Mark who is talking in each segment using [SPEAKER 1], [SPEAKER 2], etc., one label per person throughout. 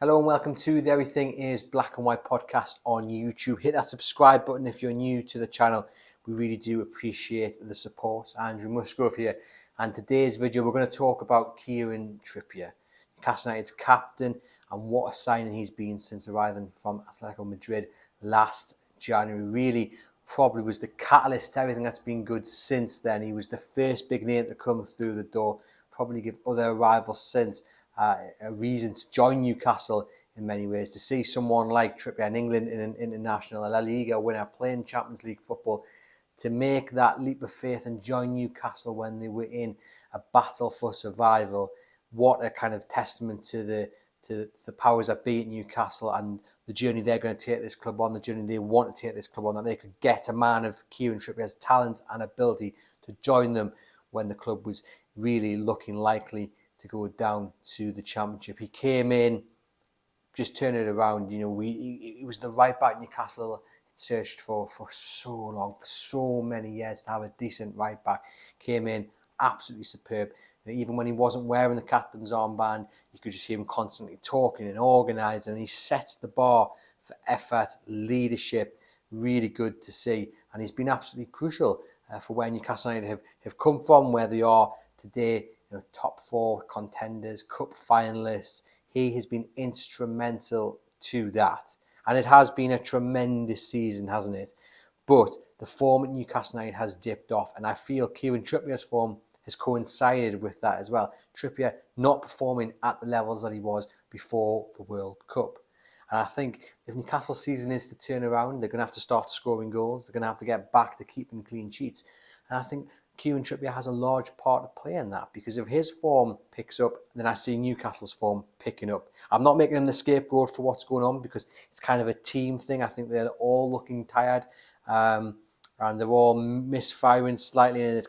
[SPEAKER 1] Hello and welcome to the Everything is Black and White podcast on YouTube. Hit that subscribe button if you're new to the channel. We really do appreciate the support. Andrew Musgrove here, and today's video we're going to talk about Kieran Trippier, Newcastle United's captain, and what a signing he's been since arriving from Atletico Madrid last January. Really probably was the catalyst to everything that's been good since then. He was the first big name to come through the door, probably give other arrivals since a reason to join Newcastle in many ways. To see someone like Trippier in England in an international La Liga winner playing Champions League football, to make that leap of faith and join Newcastle when they were in a battle for survival, what a kind of testament to the powers that be at Newcastle and the journey they're going to take this club on, the journey they want to take this club on, that they could get a man of Kieran Trippier's talent and ability to join them when the club was really looking likely to go down to the Championship. He came in, just turned it around. You know, he was the right back Newcastle had searched for so long, for so many years, to have a decent right back. Came in absolutely superb. You know, even when he wasn't wearing the captain's armband, you could just hear him constantly talking and organising. And he sets the bar for effort, leadership. Really good to see, and he's been absolutely crucial for where Newcastle United have come from, where they are today. You know, top four contenders, cup finalists. He has been instrumental to that. And it has been a tremendous season, hasn't it? But the form at Newcastle United has dipped off. And I feel Kieran Trippier's form has coincided with that as well. Trippier not performing at the levels that he was before the World Cup. And I think if Newcastle's season is to turn around, they're going to have to start scoring goals. They're going to have to get back to keeping clean sheets. And I think Kieran Trippier has a large part to play in that, because if his form picks up, then I see Newcastle's form picking up. I'm not making him the scapegoat for what's going on, because it's kind of a team thing. I think they're all looking tired, and they're all misfiring slightly. And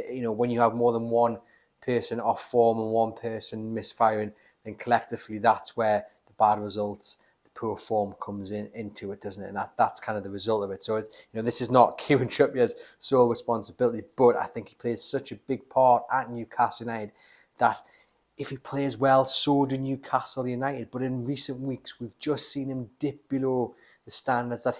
[SPEAKER 1] you know, when you have more than one person off form and one person misfiring, then collectively that's where the bad results, poor form comes into it, doesn't it? And that's kind of the result of it. So, this is not Kieran Trippier's sole responsibility, but I think he plays such a big part at Newcastle United that if he plays well, so do Newcastle United. But in recent weeks, we've just seen him dip below the standards that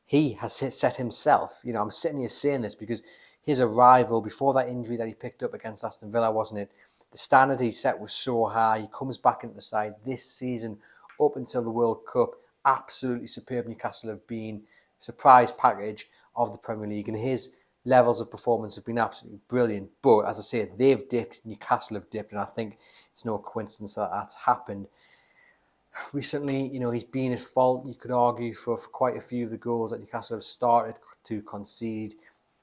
[SPEAKER 1] he has set himself. You know, I'm sitting here saying this because his arrival before that injury that he picked up against Aston Villa, wasn't it? The standard he set was so high. He comes back into the side this season. Up until the World Cup, absolutely superb. Newcastle have been a surprise package of the Premier League, and his levels of performance have been absolutely brilliant. But as I say, they've dipped, Newcastle have dipped, and I think it's no coincidence that that's happened. Recently, he's been at fault, you could argue, for quite a few of the goals that Newcastle have started to concede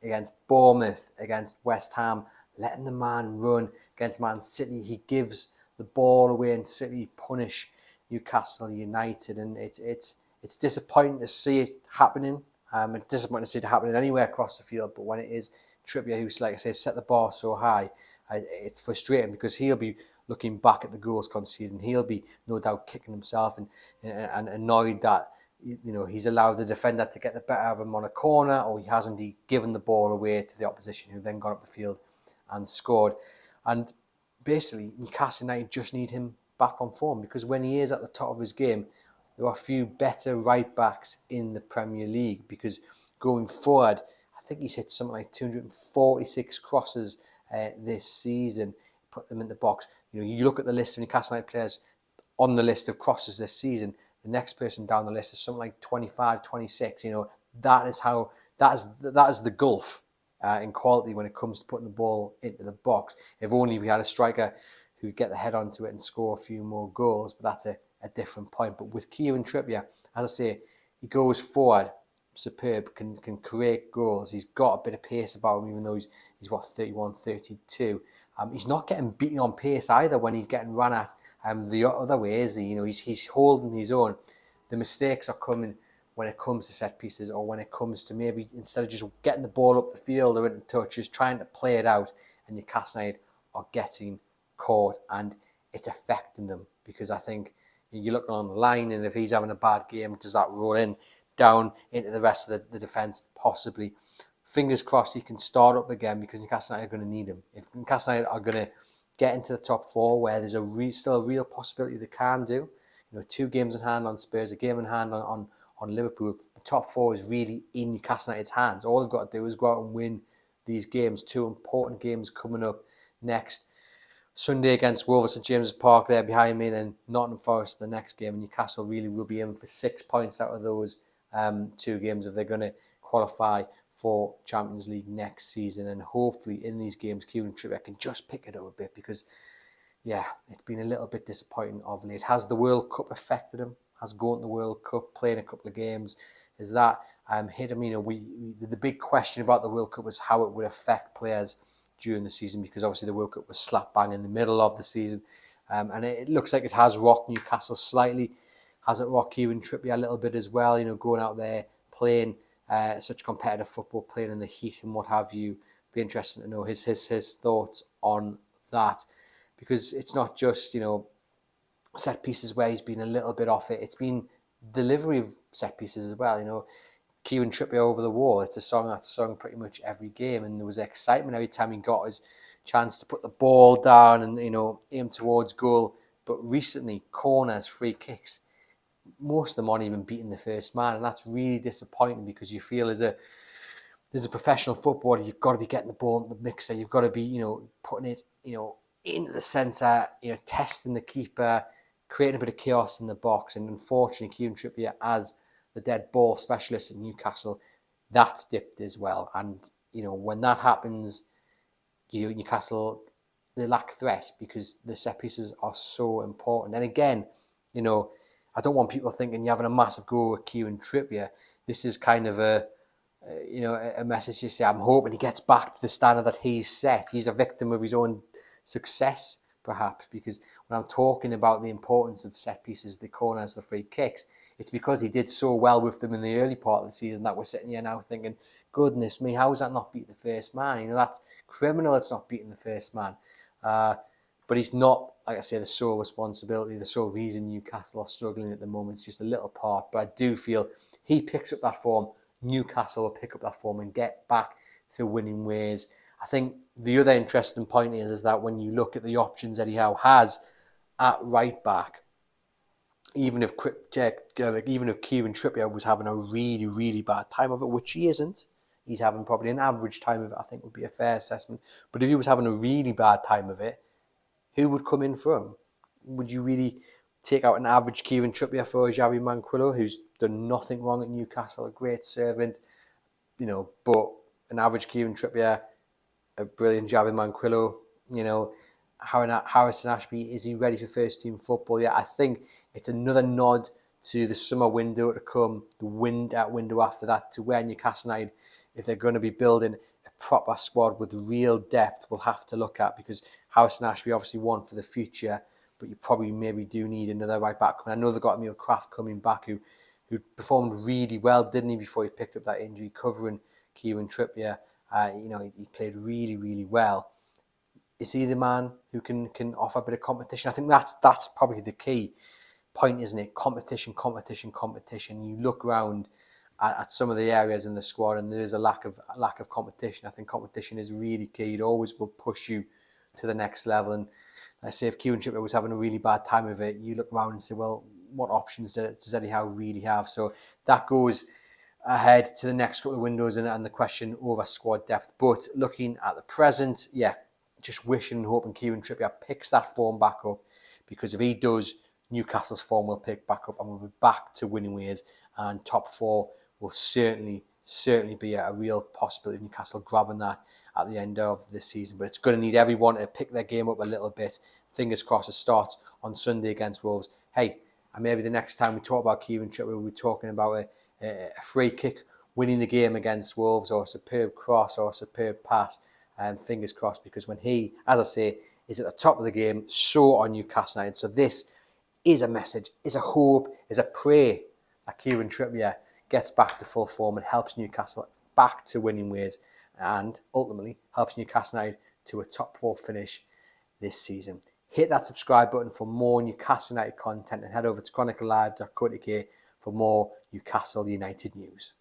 [SPEAKER 1] against Bournemouth, against West Ham, letting the man run. Against Man City, he gives the ball away, and City punish Newcastle United, and it's disappointing to see it happening. It's disappointing to see it happening anywhere across the field, but when it is Trippier, who's, like I say, set the bar so high, it's frustrating, because he'll be looking back at the goals conceded, and he'll be no doubt kicking himself and annoyed that he's allowed the defender to get the better of him on a corner, or he hasn't given the ball away to the opposition, who then got up the field and scored. And basically, Newcastle United just need him back on form, because when he is at the top of his game, there are a few better right backs in the Premier League, because going forward, I think he's hit something like 246 crosses this season, put them in the box. You look at the list of Newcastle United players on the list of crosses this season, the next person down the list is something like 25, 26. That is the gulf in quality when it comes to putting the ball into the box. If only we had a striker who get the head onto it and score a few more goals, but that's a different point. But with Kieran Trippier, as I say, he goes forward, superb, can create goals. He's got a bit of pace about him, even though he's 31, 32. He's not getting beaten on pace either when he's getting run at the other way, is he? He's holding his own. The mistakes are coming when it comes to set pieces, or when it comes to maybe, instead of just getting the ball up the field or into touches, trying to play it out, and Newcastle United are getting caught, and it's affecting them, because I think you look on the line, and if he's having a bad game, does that roll in down into the rest of the defence? Possibly. Fingers crossed he can start up again, because Newcastle United are going to need him. If Newcastle United are going to get into the top four, where there's still a real possibility they can do, 2 games in hand on Spurs, a game in hand on Liverpool. The top 4 is really in Newcastle United's hands. All they've got to do is go out and win these games. 2 important games coming up next. Sunday against Wolves at St James's Park there behind me, then Nottingham Forest the next game. And Newcastle really will be in for 6 points out of those 2 games if they're going to qualify for Champions League next season. And hopefully in these games, Kieran Trippier can just pick it up a bit, because, yeah, it's been a little bit disappointing of late. Has the World Cup affected him? Has going to the World Cup, playing a couple of games, is that hit him? The big question about the World Cup was how it would affect players during the season, because obviously the World Cup was slap bang in the middle of the season, and it looks like it has rocked Newcastle slightly. Has it rocked Kieran Trippier a little bit as well? Going out there playing such competitive football, playing in the heat and what have you. Be interesting to know his thoughts on that, because it's not just set pieces where he's been a little bit off it. It's been delivery of set pieces as well. Kieran Trippier over the wall. It's a song that's sung pretty much every game, and there was excitement every time he got his chance to put the ball down and aim towards goal. But recently, corners, free kicks, most of them aren't even beating the first man, and that's really disappointing, because you feel as a professional footballer, you've got to be getting the ball in the mixer. You've got to be putting it into the centre, testing the keeper, creating a bit of chaos in the box. And unfortunately, Kieran Trippier, as the dead ball specialist at Newcastle, that's dipped as well. And when that happens, Newcastle, they lack threat, because the set pieces are so important. And again, I don't want people thinking you're having a massive go at Kieran Trippier. This is kind of a message to say, I'm hoping he gets back to the standard that he's set. He's a victim of his own success, perhaps, because when I'm talking about the importance of set pieces, the corners, the free kicks, it's because he did so well with them in the early part of the season that we're sitting here now thinking, goodness me, how is that not beat the first man? That's criminal. It's not beating the first man. But he's not, like I say, the sole responsibility, the sole reason Newcastle are struggling at the moment. It's just a little part. But I do feel he picks up that form, Newcastle will pick up that form and get back to winning ways. I think the other interesting point is that when you look at the options Eddie Howe has at right back, even if Kieran Trippier was having a really, really bad time of it, which he isn't, he's having probably an average time of it, I think would be a fair assessment. But if he was having a really bad time of it, who would come in for him? Would you really take out an average Kieran Trippier for Xavi Manquillo, who's done nothing wrong at Newcastle, a great servant, but an average Kieran Trippier, a brilliant Xavi Manquillo, Harrison Ashby, is he ready for first team football? Yeah, I think it's another nod to the summer window to come, the window after that, to where Newcastle United, if they're going to be building a proper squad with real depth, will have to look at, because Harrison Ashby obviously one for the future, but you probably maybe do need another right back. I know they've got Emil Kraft coming back, who performed really well, didn't he, before he picked up that injury, covering Kieran Trippier. He played really, really well. Is he the man who can offer a bit of competition? I think that's probably the key point, isn't it? Competition. You look around at some of the areas in the squad, and there is a lack of competition. I think competition is really key. It always will push you to the next level. And I say, if Kieran Trippier was having a really bad time of it, you look around and say, well, what options does Eddie Howe really have? So that goes ahead to the next couple of windows and the question over squad depth. But looking at the present, just wishing and hoping Kieran Trippier picks that form back up, because if he does, Newcastle's form will pick back up and we'll be back to winning ways, and top 4 will certainly be a real possibility of Newcastle grabbing that at the end of the season. But it's going to need everyone to pick their game up a little bit. Fingers crossed it starts on Sunday against Wolves. Hey, and maybe the next time we talk about Kieran Trippier, we'll be talking about a free kick winning the game against Wolves, or a superb cross, or a superb pass. Fingers crossed, because when he, as I say, is at the top of the game, so are Newcastle United. So this is a message, is a hope, is a prayer that Kieran Trippier gets back to full form and helps Newcastle back to winning ways, and ultimately helps Newcastle United to a top 4 finish this season. Hit that subscribe button for more Newcastle United content, and head over to chroniclelive.co.uk for more Newcastle United news.